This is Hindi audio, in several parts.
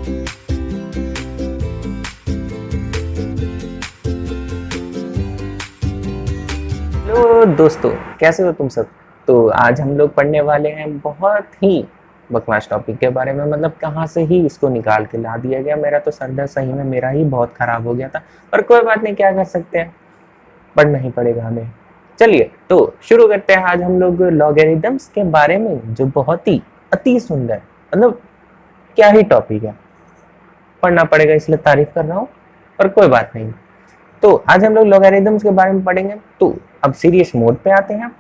हेलो दोस्तों, कैसे हो तुम सब। तो आज हम लोग पढ़ने वाले हैं बहुत ही बकवास टॉपिक के बारे में। मतलब कहाँ से ही इसको निकाल के ला दिया गया। मेरा तो सर दर्द सही में मेरा ही बहुत खराब हो गया था, पर कोई बात नहीं, क्या कर सकते हैं, पढ़ना ही पड़ेगा हमें। चलिए तो शुरू करते हैं। आज हम लोग लॉगरिदम्स के बारे में, जो बहुत ही अति सुंदर, मतलब क्या ही टॉपिक है। पढ़ना पड़ेगा इसलिए तारीफ कर रहा हूँ, पर कोई बात नहीं। तो आज हम लोग लॉगरिदम्स के बारे में पढ़ेंगे। तो अब सीरियस मोड पे आते हैं।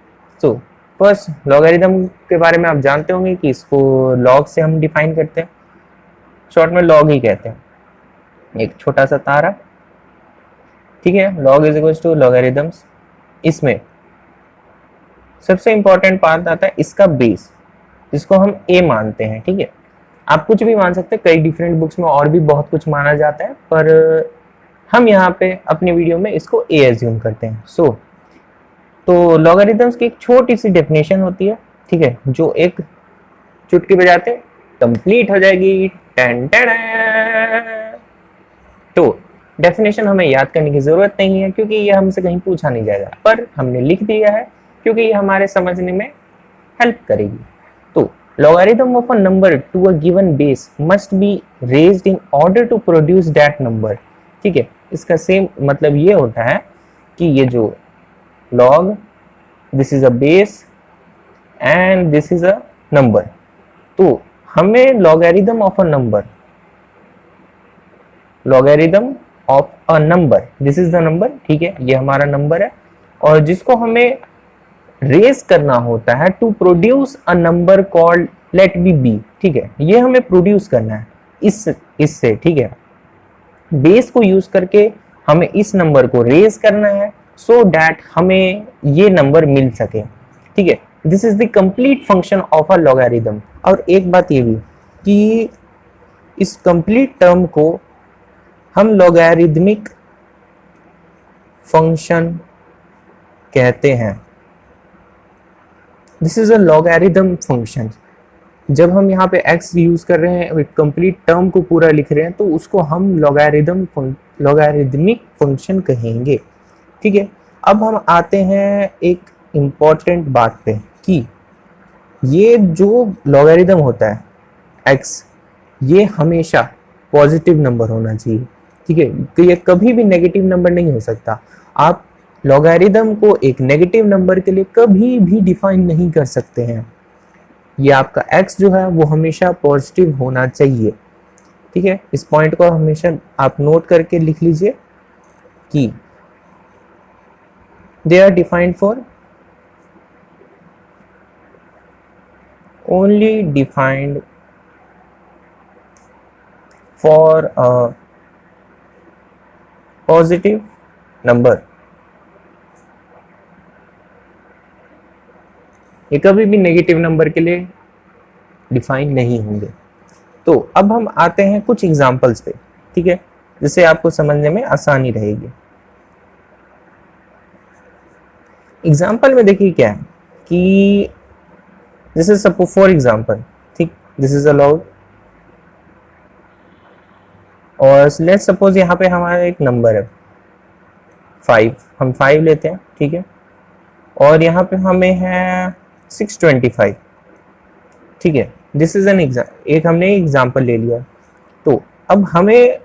तो फर्स्ट लॉगरिदम के बारे में आप जानते होंगे कि इसको लॉग से हम डिफाइन करते हैं, शॉर्ट में लॉग ही कहते हैं। एक छोटा सा तारा, ठीक है, log is equal to logarithms. इसमें सबसे इंपॉर्टेंट पार्ट आता है इसका बेस, जिसको हम ए मानते हैं। ठीक है, आप कुछ भी मान सकते हैं, कई डिफरेंट बुक्स में और भी बहुत कुछ माना जाता है, पर हम यहाँ पे अपनी वीडियो में इसको ए एज्यूम करते हैं। तो लॉगरिदम्स की एक छोटी सी डेफिनेशन होती है, ठीक है, जो एक चुटकी बजाते कंप्लीट हो जाएगी। Ton ton. तो डेफिनेशन हमें याद करने की जरूरत नहीं है, क्योंकि ये हमसे कहीं पूछा नहीं जाएगा, पर हमने लिख दिया है क्योंकि ये हमारे समझने में हेल्प करेगी। तो logarithm of a number to a given base must be raised in order to produce that number। ठीक है, इसका सेम मतलब ये होता है कि ये जो log, this is a base and this is a number। तो हमें logarithm of a number, logarithm of a number, this is the number, ठीक है, ये हमारा नंबर है, और जिसको हमें रेस करना होता है to produce a number called let b b. ठीक है, ये हमें प्रोड्यूस करना है इससे, ठीक है, बेस को यूज करके हमें इस नंबर को रेस करना है, सो दैट हमें ये नंबर मिल सके। ठीक है, this is the complete function of a logarithm. और एक बात ये भी कि इस कंप्लीट टर्म को हम लॉगरिदमिक फंक्शन कहते हैं। This is a logarithm function. जब हम यहाँ पे x यूज कर रहे हैं, कंप्लीट टर्म को पूरा लिख रहे हैं, तो उसको हम लॉगरिदमिक फंक्शन कहेंगे। ठीक है, अब हम आते हैं एक इम्पॉर्टेंट बात पे कि ये जो लॉगरिदम होता है x, ये हमेशा पॉजिटिव नंबर होना चाहिए। ठीक है, तो ये कभी भी नेगेटिव नंबर नहीं हो सकता। आप लॉगरिदम को एक नेगेटिव नंबर के लिए कभी भी डिफाइन नहीं कर सकते हैं। ये आपका x जो है वो हमेशा पॉजिटिव होना चाहिए। ठीक है, इस पॉइंट को हमेशा आप नोट करके लिख लीजिए कि they are defined for only defined for a positive number. ये कभी भी नेगेटिव नंबर के लिए डिफाइन नहीं होंगे। तो अब हम आते हैं कुछ एग्जांपल्स पे, ठीक है, जिससे आपको समझने में आसानी रहेगी। एग्जांपल में देखिए क्या है कि this is suppose for example, ठीक, दिस इज अ लॉग, और लेट्स सपोज यहाँ पे हमारा एक नंबर है 5, हम 5 लेते हैं। ठीक है, और यहाँ पे हमें है 625। ठीक है, दिस इज एन एक हमने एग्जांपल ले लिया। तो अब हमें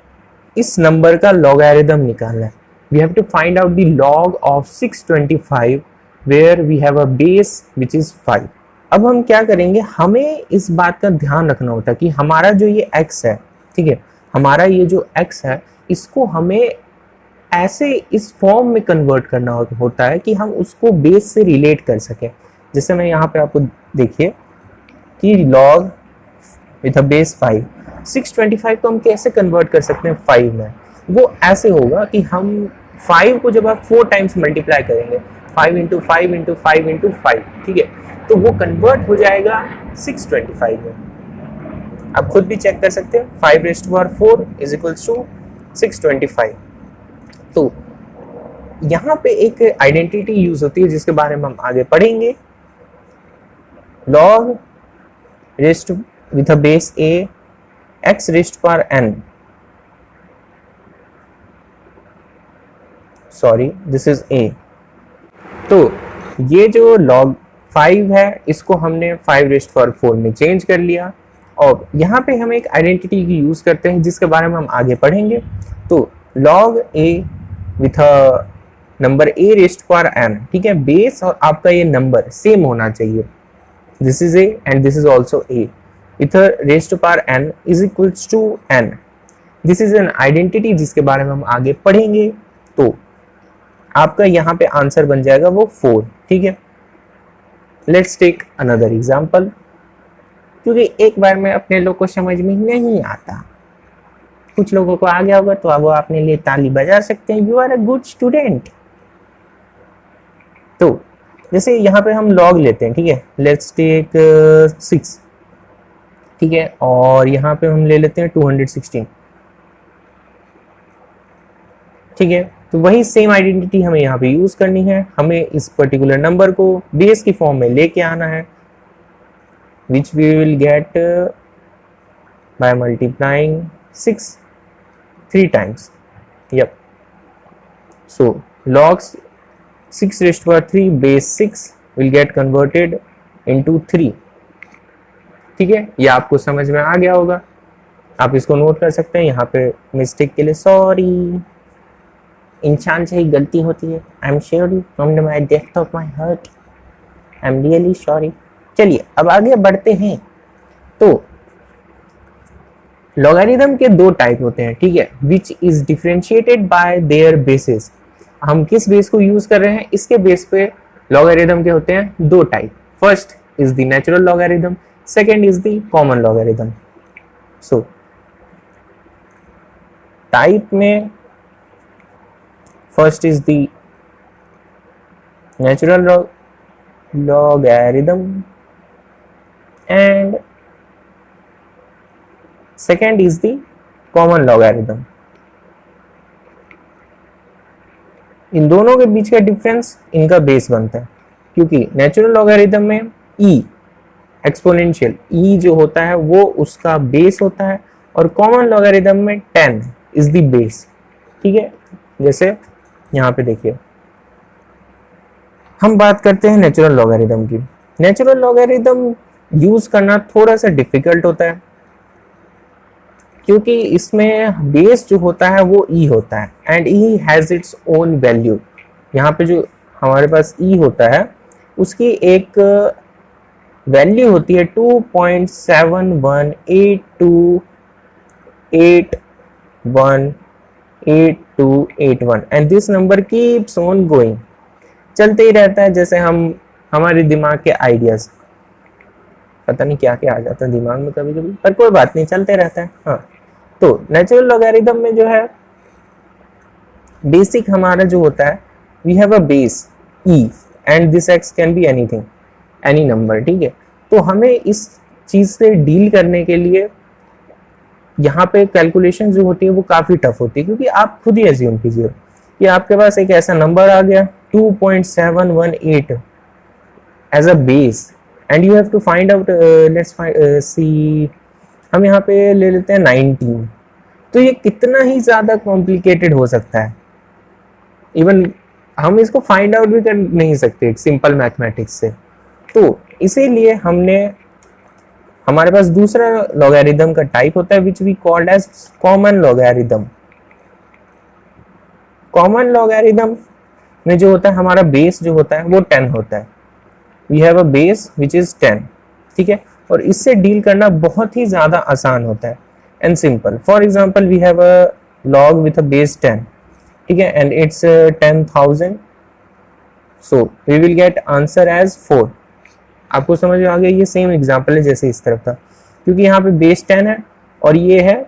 इस नंबर का लॉगरिदम निकालना है। We have to find out the log of 625 where we have a base which is 5। अब हम क्या करेंगे, हमें इस बात का ध्यान रखना होता है कि हमारा जो ये x है, ठीक है, हमारा ये जो x है, इसको हमें ऐसे इस फॉर्म में कन्वर्ट करना होता है कि हम उसको बेस से रिलेट कर सकें। जैसे मैं यहाँ पे आपको देखिए कि लॉग विथ अ बेस 5, 625 को हम कैसे कन्वर्ट कर सकते हैं 5 में। वो ऐसे होगा कि हम 5 को जब आप 4 टाइम्स मल्टीप्लाई करेंगे, 5 इंटू 5 इंटू 5 इंटू 5, ठीक है, तो वो कन्वर्ट हो जाएगा 625 में। आप खुद भी चेक कर सकते हैं, 5⁴ इज इक्वल्स टू 625। तो यहाँ पे एक आइडेंटिटी यूज होती है जिसके बारे में हम आगे पढ़ेंगे। log raised with a base a x rest power n, sorry this is a। तो ये जो log 5 है इसको हमने 5 रेस्ट पावर 4 में चेंज कर लिया, और यहाँ पे हम एक आइडेंटिटी की यूज करते हैं जिसके बारे में हम आगे पढ़ेंगे। तो log a with number a rest power n, ठीक है, बेस और आपका ये नंबर सेम होना चाहिए, this is a and this is also a, with raised power n is equals to n। This is an identity जिसके बारे में हम आगे पढ़ेंगे। तो आपका यहाँ पे आंसर बन जाएगा वो 4, ठीक है। लेट्स टेक अनदर एग्जाम्पल, क्योंकि एक बार में अपने लोग को समझ में नहीं आता, कुछ लोगों को आ गया होगा तो वो अपने लिए ताली बजा सकते हैं, you are a good student. तो जैसे यहाँ पे हम लॉग लेते हैं, ठीक है, लेट्स टेक 6, ठीक है, और यहाँ पे हम ले लेते हैं 216, ठीक है। तो वही सेम आइडेंटिटी हमें यहाँ पे यूज करनी है, हमें इस पर्टिकुलर नंबर को बेस की फॉर्म में लेके आना है, which we will get by multiplying 6 3 times. Yep. So log 6 raised to power 3 base 6 will get converted into 3, ठीक है। ये आपको समझ में आ गया होगा, आप इसको नोट कर सकते हैं। यहाँ पे मिस्टेक के लिए सॉरी, इंसान से ही गलती होती है, I am sorry from the my depth of my heart, I am really sorry. चलिए अब आगे बढ़ते हैं। तो लॉगरिथम के 2 टाइप होते हैं, ठीक है, which is differentiated bye there basis. हम किस बेस को यूज कर रहे हैं, इसके बेस पे लॉगरिथम के होते हैं 2 type. First is the natural logarithm, second is the common logarithm. So type में first is the natural logarithm and second is the common logarithm। इन दोनों के बीच का डिफरेंस इनका बेस बनता है, क्योंकि नेचुरल लॉगरिथम में e एक्सपोनेंशियल e जो होता है वो उसका बेस होता है, और कॉमन लॉगरिथम में 10 इज द बेस, ठीक है। जैसे यहाँ पे देखिए, हम बात करते हैं नेचुरल लॉगरिथम की। नेचुरल लॉगरिथम यूज करना थोड़ा सा डिफिकल्ट होता है, क्योंकि इसमें बेस जो होता है वो e होता है, and e has its own value. यहाँ पे जो हमारे पास e होता है उसकी एक वैल्यू होती है 2.7182818281 and this number keeps on going, चलते ही रहता है। जैसे हम हमारे दिमाग के आइडियाज, पता नहीं क्या क्या आ जाता है दिमाग में कभी कभी, पर कोई बात नहीं, चलते रहता है। हाँ, तो नेचुरल लॉगरिथम में जो है बेसिक हमारा जो होता है, we have a base e and this x can be anything, any number, ठीक है। तो हमें इस चीज से डील करने के लिए यहाँ पे कैलकुलेशन जो होती है वो काफी टफ होती है, क्योंकि आप खुद ही एज्यूम कीजिए कि आपके पास एक ऐसा नंबर आ गया 2.718 as a base and you have to find out let's see, हम यहाँ पे ले लेते हैं 19। तो ये कितना ही ज्यादा कॉम्प्लिकेटेड हो सकता है, इवन हम इसको फाइंड आउट भी कर नहीं सकते सिंपल मैथमेटिक्स से। तो इसीलिए हमने, हमारे पास दूसरा लॉगरिथम का टाइप होता है which we called as common logarithm. Common logarithm में जो होता है हमारा बेस जो होता है वो 10 होता है, we have a base which is 10, ठीक है। और इससे डील करना बहुत ही ज्यादा आसान होता है and simple. For example we have a log with a base 10, ठीक है, and it's 10,000, so we will get answer as 4। आपको समझ में आ गया, ये सेम एग्जांपल है जैसे इस तरफ था, क्योंकि यहाँ पे बेस 10 है और ये है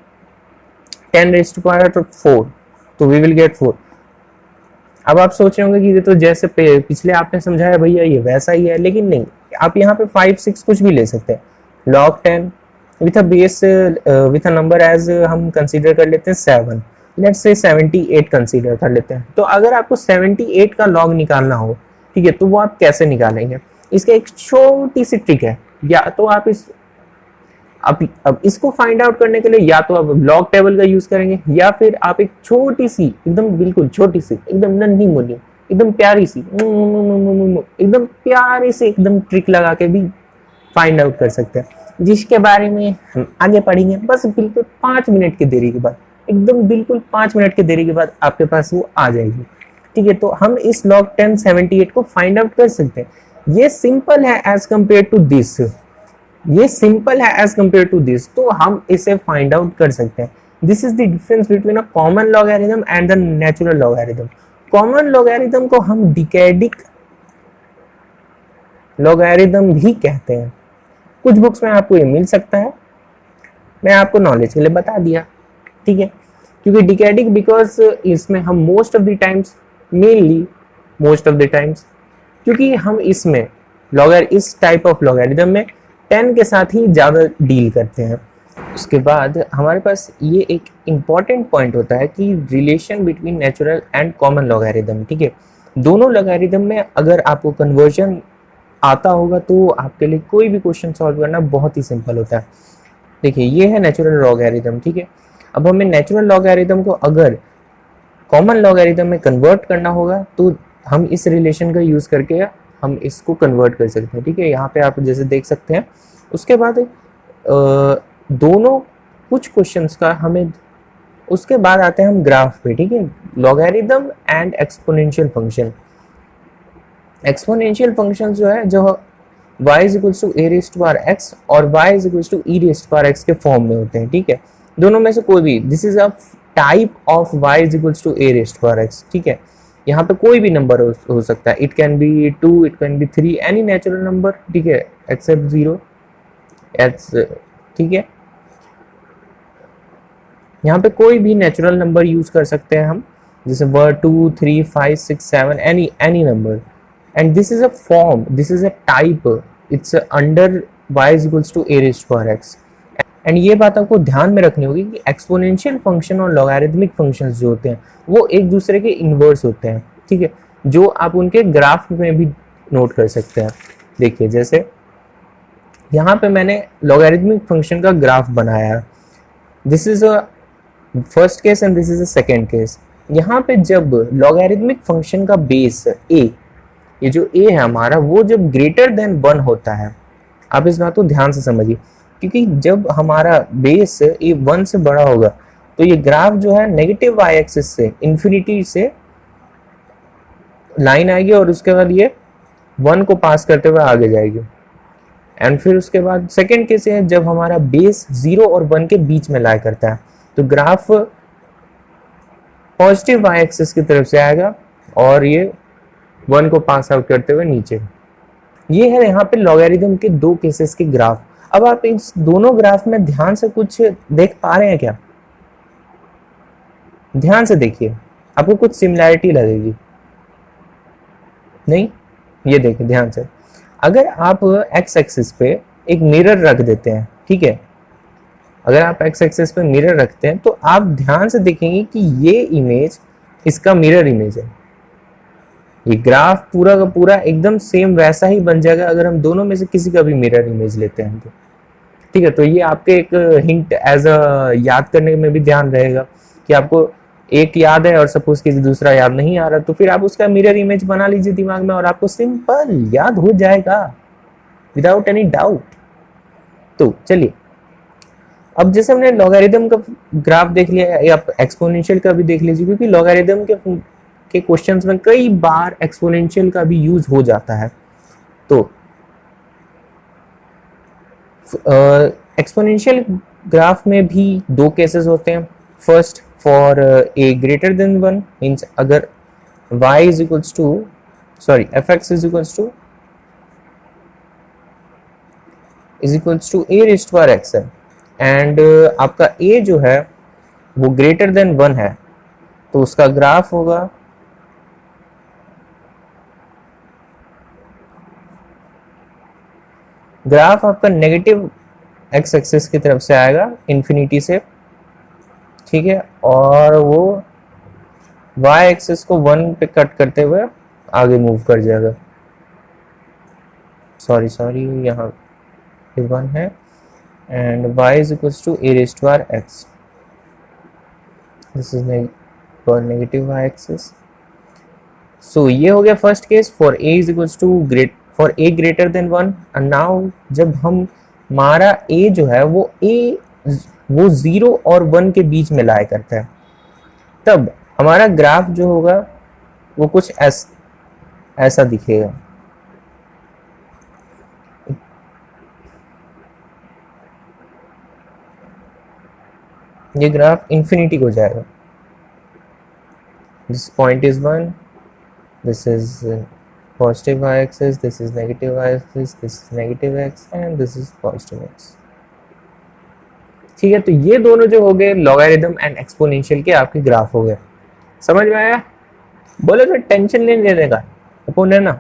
10 रेज़्ड टू पावर 4, तो वी विल गेट 4। अब आप सोच रहे होंगे कि ये तो जैसे पिछले आपने समझाया भैया ये वैसा ही है, लेकिन नहीं, आप यहाँ पे 5 6 कुछ भी ले सकते हैं। log 10 with a base with a number as हम कंसीडर कर लेते हैं 7, लेट्स से 78 कंसीडर कर लेते हैं। तो अगर आपको 78 का log निकालना हो, ठीक है, तो वो आप कैसे निकालेंगे, इसका एक छोटी सी ट्रिक है। या तो अब इसको फाइंड आउट करने के लिए या तो आप लॉग टेबल का यूज करेंगे, या फिर आप एक छोटी सी एकदम बिल्कुल छोटी सी एकदम नन्ही मुन्नी एकदम प्यारी सी एकदम प्यारी सी एकदम ट्रिक लगा के भी फाइंड आउट कर सकते हैं, जिसके बारे में हम आगे पढ़ेंगे बस बिल्कुल 5 मिनट की देरी के बाद, एकदम बिल्कुल 5 मिनट की देरी के बाद आपके पास वो आ जाएगी। ठीक है, तो हम इस log 1078 को फाइंड आउट कर सकते हैं। ये सिंपल है एज कंपेयर टू दिस, ये सिंपल है एज कंपेयर टू दिस, तो हम इसे फाइंड आउट कर सकते हैं। This is the difference between a common logarithm and the natural logarithm. Common logarithm को हम डिकैडिक लॉगरिथम भी कहते हैं। कुछ बुक्स में आपको ये मिल सकता है, मैं आपको नॉलेज के लिए बता दिया। ठीक है, क्योंकि डिकैडिक बिकॉज इसमें हम most of the times, mainly most of the times, क्योंकि हम इसमें इस टाइप ऑफ लॉगरिथम में 10 के साथ ही ज़्यादा डील करते हैं। उसके बाद हमारे पास ये एक इम्पॉर्टेंट पॉइंट होता है कि relation between natural and common logarithm. ठीक है, दोनों लॉगरिथम में अगर आपको कन्वर्जन आता होगा तो आपके लिए कोई भी क्वेश्चन सॉल्व करना बहुत ही सिंपल होता है। देखिए, ये है नेचुरल लॉगरिथम। ठीक है, अब हमें नेचुरल लॉगरिथम को अगर कॉमन लॉगरिथम में कन्वर्ट करना होगा तो हम इस रिलेशन का यूज़ करके हम इसको कन्वर्ट कर सकते हैं। ठीक है, यहाँ पे आप जैसे देख सकते हैं। उसके बाद दोनों कुछ क्वेश्चंस का हमें, उसके बाद आते हैं हम ग्राफ पे। ठीक है, logarithm and exponential function. Exponential function जो है, जो y is equals to a raised power x और y is equals to e raised power x के फॉर्म में होते हैं। ठीक है, दोनों में से कोई भी, this is a type of y is equals to a raised power x। ठीक है, यहाँ पे कोई भी नंबर हो सकता है, it can be 2, it can be 3, any natural number. ठीक है, एक्सेप्ट 0 एक्स। ठीक है, यहाँ पे कोई भी नेचुरल नंबर यूज कर सकते हैं हम, जैसे 1 2 3 5 6 7, any number. And this is a form, this is a type, it's under y is equals to a raised power x। And ये बात आपको ध्यान में रखनी होगी कि एक्सपोनेंशियल फंक्शन और लॉगरिथमिक फंक्शंस जो होते हैं वो एक दूसरे के इन्वर्स होते हैं। ठीक है, जो आप उनके ग्राफ में भी नोट कर सकते हैं। देखिए, जैसे यहाँ पे मैंने लॉगरिथमिक फंक्शन का ग्राफ बनाया, this is a first case and this is a second case. यहाँ पे जब लॉगरिथमिक फंक्शन का बेस a, ये जो a है हमारा, वो जब ग्रेटर देन 1 होता है, आप इस बात को ध्यान से समझिए, क्योंकि जब हमारा बेस ये 1 से बड़ा होगा तो ये ग्राफ जो है नेगेटिव y एक्सिस से इन्फिनिटी से लाइन आएगी और उसके बाद ये 1 को पास करते हुए आगे जाएगी। एंड फिर उसके बाद सेकेंड केस है जब हमारा बेस 0 और 1 के बीच में लाई करता है, तो ग्राफ पॉजिटिव y एक्सिस की तरफ से आएगा और ये 1 को पास आउट करते हुए नीचे। ये है यहाँ पे लॉगरिथम के दो केसेस के ग्राफ। अब आप इस दोनों ग्राफ में ध्यान से कुछ देख पा रहे हैं क्या? ध्यान से देखिए, आपको कुछ सिमिलैरिटी लगेगी। नहीं, ये देखिए ध्यान से, अगर आप x एक्सिस पे एक मिरर रख देते हैं, ठीक है, अगर आप x एक्सिस पे मिरर रखते हैं तो आप ध्यान से देखेंगे कि ये इमेज इसका मिरर इमेज है। ये ग्राफ पूरा का पूरा एकदम सेम वैसा ही बन जाएगा अगर हम दोनों में से किसी का भी मिरर इमेज लेते हैं तो। ठीक है, तो ये आपके एक हिंट एज अ याद करने में भी ध्यान रहेगा कि आपको एक याद है और सपोज किसी दूसरा याद नहीं आ रहा, तो फिर आप उसका मिरर इमेज बना लीजिए दिमाग में और आपको सिंपल याद हो जाएगा विदाउट एनी डाउट। तो चलिए, अब जैसे हमने लॉगरिथम का ग्राफ देख लिया या एक्सपोनेंशियल का भी देख लीजिए, क्योंकि लॉगरिथम के क्वेश्चंस में कई बार एक्सपोनेंशियल का भी यूज हो जाता है। तो एक्सपोनेंशियल ग्राफ में भी दो केसेस होते हैं। First, for a greater than 1 means अगर y is equals to fx is equals to a raised power x है एंड आपका a जो है वो ग्रेटर देन 1 है, तो उसका ग्राफ होगा आपका नेगेटिव x एक्सिस की तरफ से आएगा इन्फिनिटी से, ठीक है, और वो y एक्सिस को 1 पे कट करते हुए आगे मूव कर जाएगा। सॉरी यहाँ 1 है and y is equals to a raised to r x. This is for negative y axis. So ये हो गया first case for a is equals to great for a greater than 1. And now जब हम हमारा a जो है वो वो 0 और 1 के बीच में लाया करता है, तब हमारा ग्राफ जो होगा वो कुछ ऐसा दिखेगा. ये ग्राफ इंफिनिटी को जाएगा. This point is 1, this is positive y-axis, this is negative y-axis, this is negative x and this is positive x. ठीक है, तो ये दोनों जो हो गए लॉगरिथम एंड एक्सपोनेंशियल के आपके ग्राफ हो गए. समझ में आया? बोले तो टेंशन नहीं लेने का अपन है ना.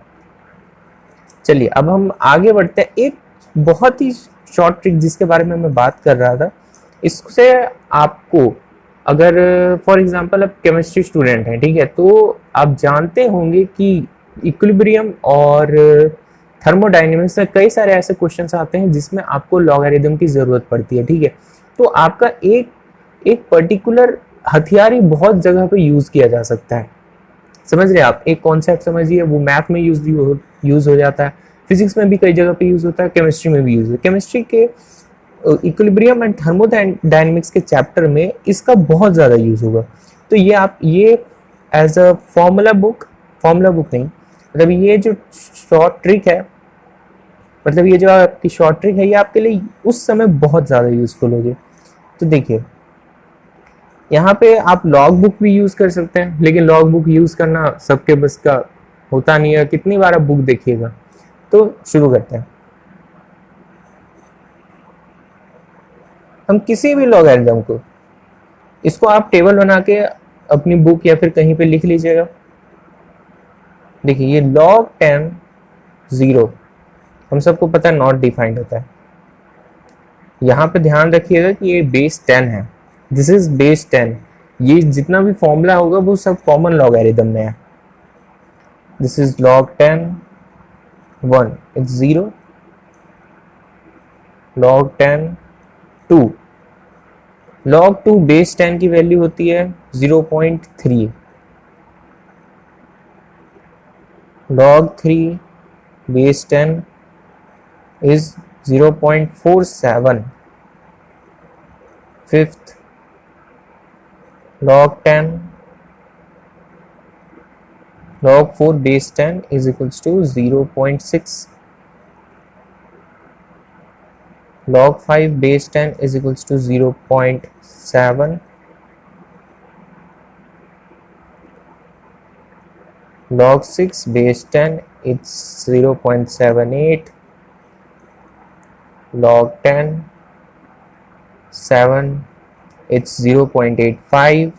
चलिए अब हम आगे बढ़ते हैं. एक बहुत ही शॉर्ट ट्रिक जिसके बारे में मैं बात कर रहा था, इससे आपको अगर फॉर एग्जांपल आप केमिस्ट्री स्टूडेंट हैं, ठीक है, तो आप जानते होंगे कि इक्विलिब्रियम और थर्मोडायनेमिक्स में कई सारे ऐसे क्वेश्चंस आते हैं जिसमें आपको लॉगरिथम की ज़रूरत पड़ती है. ठीक है, तो आपका एक पर्टिकुलर हथियार ही बहुत जगह पे यूज़ किया जा सकता है. समझ रहे आप? एक कॉन्सेप्ट समझिए, वो मैथ में यूज़ हो जाता है, फिजिक्स में भी कई जगह पे यूज़ होता है, केमिस्ट्री में भी यूज़ होता है. केमिस्ट्री के इक्विलिब्रियम एंड थर्मोडायनेमिक्स के चैप्टर में इसका बहुत ज़्यादा यूज़ होगा. तो ये एज अ फॉर्मूला बुक नहीं, मतलब ये जो शॉर्ट ट्रिक है, मतलब ये जो आपकी शॉर्ट ट्रिक है, ये आपके लिए उस समय बहुत ज़्यादा यूज़फुल होगी. तो देखिए यहाँ पे आप लॉग बुक भी यूज़ कर सकते हैं, लेकिन लॉग बुक यूज़ करना सबके बस का होता नहीं है. कितनी बार आप बुक देखिएगा. तो शुरू करते हैं. हम किसी भी लॉगरिथम को, इसको आप टेबल बना के अपनी बुक या फिर कहीं पे लिख लीजिएगा. देखिए ये log 10 0 हम सबको पता है नॉट डिफाइंड होता है. यहाँ पे ध्यान रखिएगा कि ये बेस 10 है. This is base 10. ये जितना भी फॉर्मूला होगा वो सब कॉमन लॉगरिथम में है. This is log 10 1 it's 0, log 10 2, log 2 base 10 की वैल्यू होती है 0.3, log 3 base 10 is 0.47, fifth log 10 log 4 base 10 is equals to 0.6, log 5 base 10 is equals to 0.7, log 6 base 10 it's 0.78, log 10 7 it's 0.85,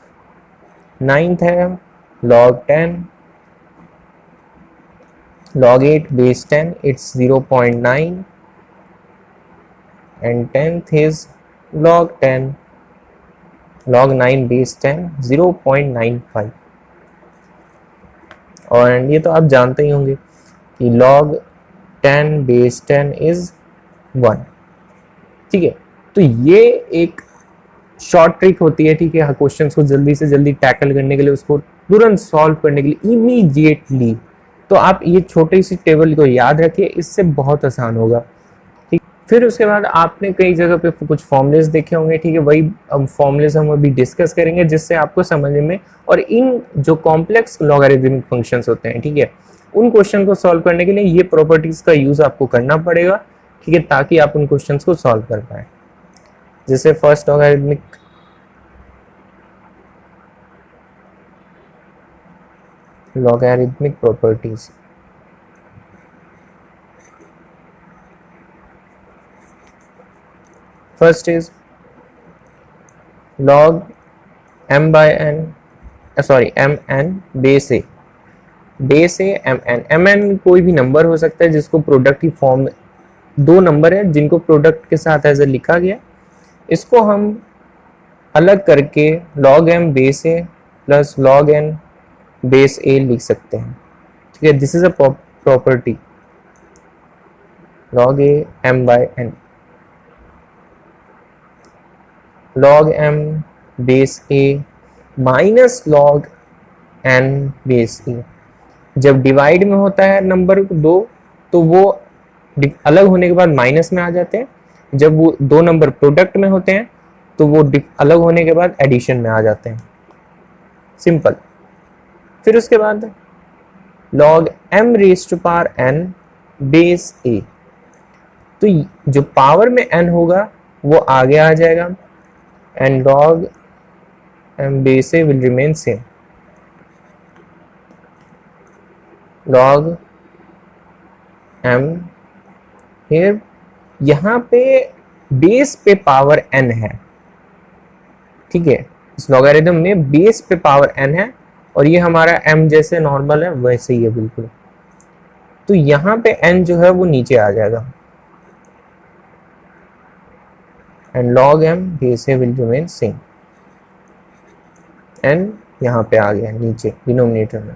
ninth है log 10, log 8 base 10 it's 0.9 and 10th is log 10 log 9 base 10 0.95. और ये तो आप जानते ही होंगे कि log 10 base 10 is 1. ठीक है, तो ये एक शॉर्ट ट्रिक होती है. ठीक है, क्वेश्चंस को जल्दी से जल्दी टैकल करने के लिए, उसको तुरंत सॉल्व करने के लिए इमीडिएटली. तो आप ये छोटी सी टेबल को याद रखिए, इससे बहुत आसान होगा. ठीक, फिर उसके बाद आपने कई जगह पे कुछ फॉर्मूलेस देखे होंगे. ठीक है, वही फॉर्मूलेस हम अभी डिस्कस करेंगे जिससे आपको समझने में, और इन जो कॉम्प्लेक्स लॉगरिथमिक फंक्शंस होते हैं, ठीक है, उन क्वेश्चन को सॉल्व करने के लिए ये प्रॉपर्टीज का यूज आपको करना पड़ेगा. ठीक है, ताकि आप उन क्वेश्चंस को सॉल्व कर पाए. जैसे first logarithmic properties. First is log m by n, mn base a. Base A mn कोई भी नंबर हो सकता है जिसको प्रोडक्ट की फॉर्म, दो नंबर है जिनको प्रोडक्ट के साथ ऐसे लिखा गया. इसको हम अलग करके log m बेस ए प्लस log n बेस ए लिख सकते हैं. ठीक है, this is a property log a m by n. log m base a minus log n base a। जब डिवाइड में होता है नंबर दो तो वो अलग होने के बाद माइनस में आ जाते हैं, जब वो दो नंबर प्रोडक्ट में होते हैं तो वो अलग होने के बाद एडिशन में आ जाते हैं। सिंपल। फिर उसके बाद log m raise to power n base a, तो जो पावर में n होगा वो आगे आ जाएगा and log m base a will remain same. log m here, यहाँ पे बेस पे पावर n है, ठीक है, इस लॉगरिथम में बेस पे पावर n है और ये हमारा m जैसे नॉर्मल है वैसे ही है बिल्कुल। तो यहाँ पे n जो है वो नीचे आ जाएगा and log m base a will remain same. n यहाँ पे आ गया नीचे डिनोमिनेटर में।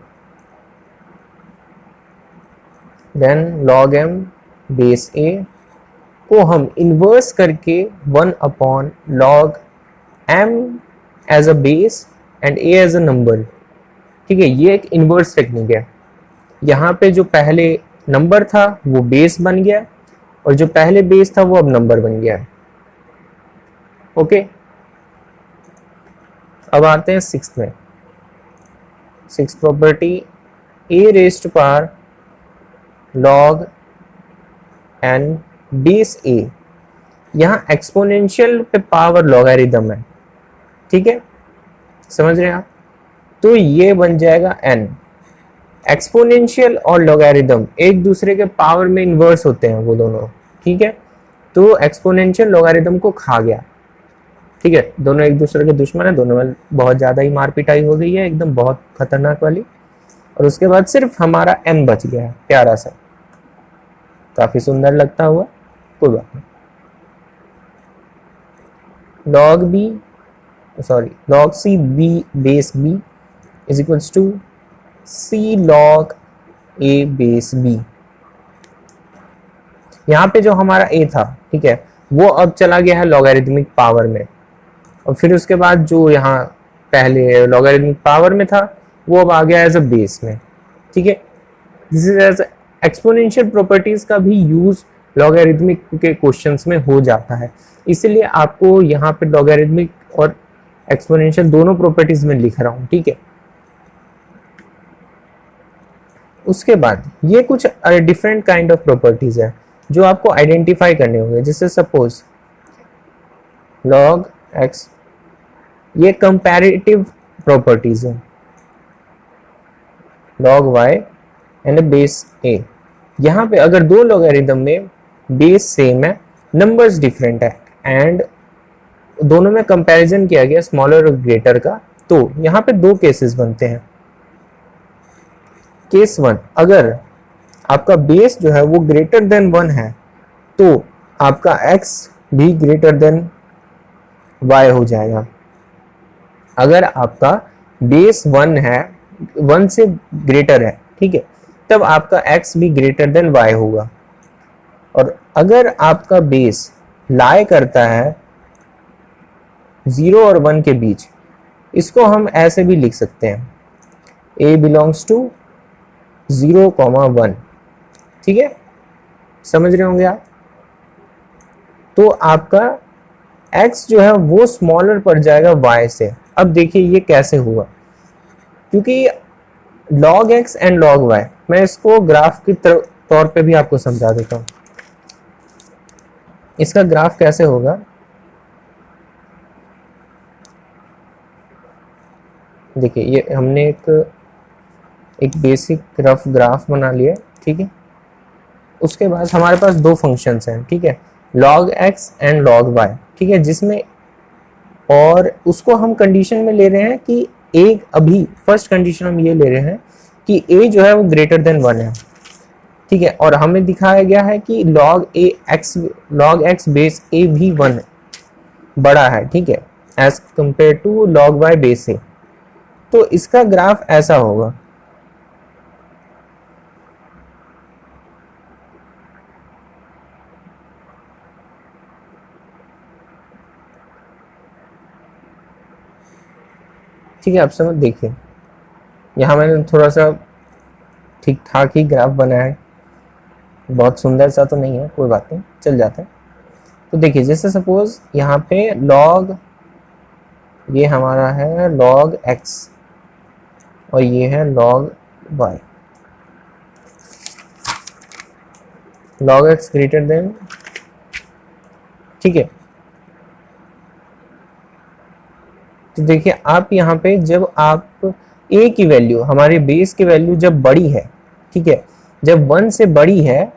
Then log m base a को हम इन्वर्स करके 1 upon log m as a base and a as a number, ठीक है, ये एक इन्वर्स टेक्निक है। यहाँ पे जो पहले नंबर था वो बेस बन गया और जो पहले बेस था वो अब नंबर बन गया है। ओके, अब आते हैं सिक्स्थ में। Sixth property a raise to power log n base a, यहाँ एक्सपोनेंशियल पे पावर लॉगरिथम है, ठीक है, समझ रहे हैं आप। तो ये बन जाएगा n। एक्सपोनेंशियल और लॉगरिथम एक दूसरे के पावर में इन्वर्स होते हैं वो दोनों, ठीक है। तो एक्सपोनेंशियल लॉगरिथम को खा गया, ठीक है, दोनों एक दूसरे के दुश्मन है, दोनों में बहुत ज्यादा ही मार पिटाई हो गई है एकदम बहुत खतरनाक वाली। और उसके बाद सिर्फ हमारा n बच गया है प्यारा सा, काफी सुंदर लगता हुआ, कोई बात नहीं। log b sorry log c b base b is equals to c log a base b। यहाँ पे जो हमारा a था, ठीक है, वो अब चला गया है लॉगरिथमिक पावर में, और फिर उसके बाद जो यहाँ पहले लॉगरिथमिक पावर में था वो अब आ गया एज अ बेस में, ठीक है। This is as exponential properties का भी यूज लॉगरिथमिक के क्वेश्चंस में हो जाता है, इसलिए आपको यहाँ पे लॉगरिथमिक और एक्सपोनेंशियल दोनों प्रॉपर्टीज में लिख रहा हूँ, ठीक है। उसके बाद ये कुछ डिफरेंट काइंड ऑफ प्रॉपर्टीज है जो आपको आइडेंटिफाई करने होंगे, जैसे सपोज log x, ये कंपैरेटिव प्रॉपर्टीज है, log y and base a। यहाँ पे अगर दो लॉगरिथम में बेस सेम है, नंबर्स डिफरेंट है एंड दोनों में कंपैरिजन किया गया स्मॉलर और ग्रेटर का, तो यहाँ पे दो केसेस बनते हैं। केस वन, अगर आपका बेस जो है वो ग्रेटर देन 1 है तो आपका x भी ग्रेटर देन y हो जाएगा। अगर आपका बेस 1 है, 1 से ग्रेटर है, ठीक है, तब आपका x भी ग्रेटर देन y होगा। और अगर आपका बेस लाई करता है 0 और 1 के बीच, इसको हम ऐसे भी लिख सकते हैं a बिलोंग्स टू 0,1, ठीक है, समझ रहे होंगे आप। तो आपका x जो है वो स्मॉलर पड़ जाएगा y से। अब देखिए ये कैसे हुआ, क्योंकि log x and log y, मैं इसको ग्राफ के तौर पे भी आपको समझा देता हूँ। इसका ग्राफ कैसे होगा, देखिए ये हमने एक बेसिक रफ ग्राफ बना लिया, ठीक है। उसके बाद हमारे पास दो फंक्शंस हैं, ठीक है, log x and log y, ठीक है, जिसमें और उसको हम कंडीशन में ले रहे हैं कि एक, अभी फर्स्ट कंडीशन हम ये ले रहे हैं कि a जो है वो ग्रेटर देन 1 है, ठीक है, और हमें दिखाया गया है कि log x बेस a भी 1 बड़ा है, ठीक है, as compare to log y base a। तो इसका ग्राफ ऐसा होगा, ठीक है, आप समझ देखिए, यहाँ मैंने थोड़ा सा ठीक ठाक ही ग्राफ बनाया है, बहुत सुंदर सा तो नहीं है, कोई बात नहीं, चल जाता है। तो देखिए जैसे सपोज यहाँ पे लॉग, ये हमारा है लॉग x और ये है log y, log x greater than, ठीक है। तो देखिए आप यहाँ पे जब आप a की वैल्यू, हमारे बेस की वैल्यू जब बड़ी है, ठीक है, जब 1 से बड़ी है,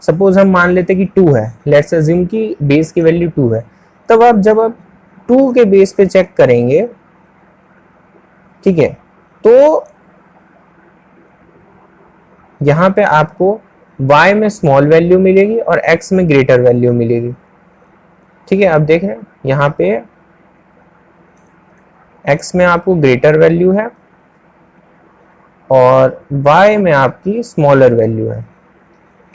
सपोज हम मान लेते कि 2 है, लेट्स अज्यूम कि बेस की वैल्यू 2 है, तब आप जब आप 2 के बेस पे चेक करेंगे, ठीक है, तो यहाँ पे आपको y में स्मॉल वैल्यू मिलेगी और x में ग्रेटर वैल्यू मिलेगी, ठीक है। आप देख रहे हैं यहाँ पे x में आपको ग्रेटर वैल्यू है और y में आपकी स्मॉलर वैल्यू है,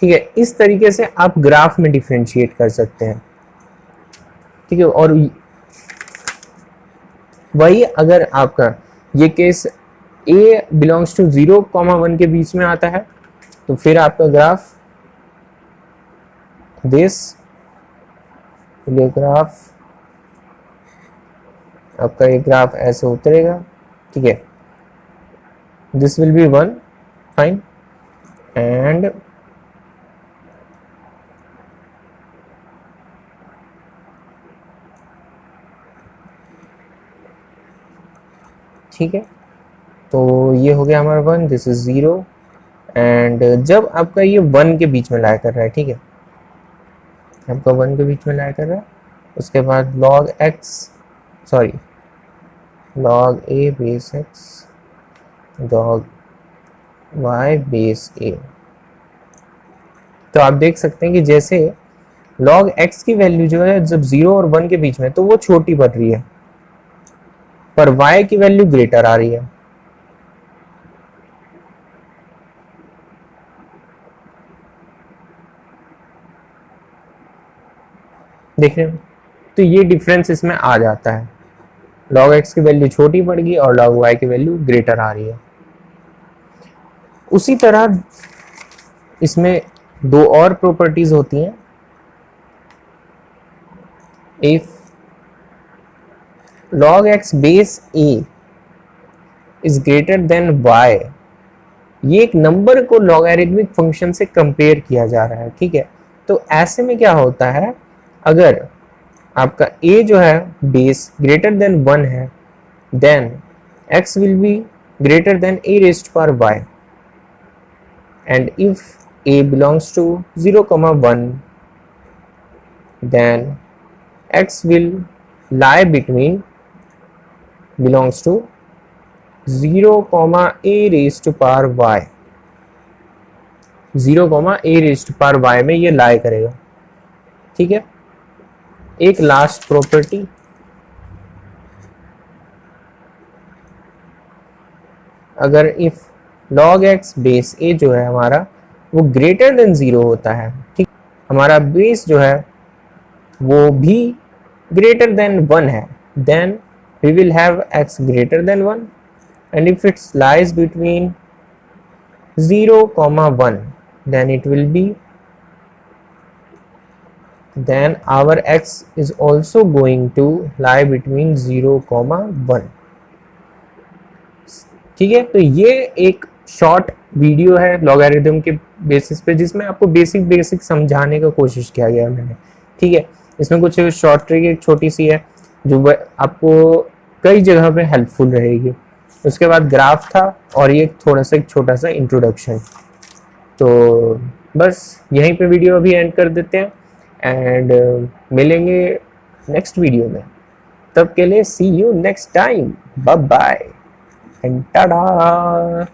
ठीक है। इस तरीके से आप ग्राफ में डिफरेंशिएट कर सकते हैं, ठीक है। और वही अगर आपका ये केस a बिलोंग्स टू 0, 1 के बीच में आता है, तो फिर आपका ग्राफ आपका ये ग्राफ ऐसे उतरेगा, ठीक है। This will be 1, fine, and ठीक है, तो ये हो गया हमारा 1, दिस इज 0, एंड जब आपका ये 1 के बीच में लाया कर रहा है, ठीक है, आपका 1 के बीच में लाया कर रहा है, उसके बाद log a base x log y base a। तो आप देख सकते हैं कि जैसे log x की वैल्यू जो है जब 0 और 1 के बीच में, तो वो छोटी बढ़ रही है, पर y की वैल्यू ग्रेटर आ रही है, देख रहे हो। तो ये डिफरेंस इसमें आ जाता है, log x की वैल्यू छोटी पड़ गई और log y की वैल्यू ग्रेटर आ रही है। उसी तरह इसमें दो और प्रॉपर्टीज होती हैं, if log x base a is greater than y, ये एक नंबर को लॉगरिथमिक फंक्शन से कंपेयर किया जा रहा है, ठीक है। तो ऐसे में क्या होता है, अगर आपका a जो है बेस ग्रेटर देन 1 है, then x will be greater than a raised power y, and if a belongs to 0, 1, then x will lie between belongs to 0, a raised to power y, 0, a raised to power y में ये लाई करेगा, ठीक है। एक लास्ट प्रॉपर्टी, अगर if log x base a जो है हमारा वो ग्रेटर देन 0 होता है, ठीक, हमारा बेस जो है वो भी ग्रेटर देन 1 है, then we will have x greater than 1, and if it lies between 0, 1, then it will be, then our x is also going to lie between 0, 1, ठीक है। तो ये एक शॉर्ट वीडियो है लॉगरिथम के बेसिस पे, जिसमें आपको बेसिक समझाने का कोशिश किया गया मैंने, ठीक है। इसमें कुछ शॉर्ट ट्रिक एक छोटी सी है जो आपको कई जगह पे हेल्पफुल रहेगी। उसके बाद ग्राफ था और ये थोड़ा सा एक छोटा सा इंट्रोडक्शन। तो बस यहीं पे वीडियो अभी एंड कर देते हैं, एंड मिलेंगे नेक्स्ट वीडियो में। तब के लिए see you next time, bye bye and Tata.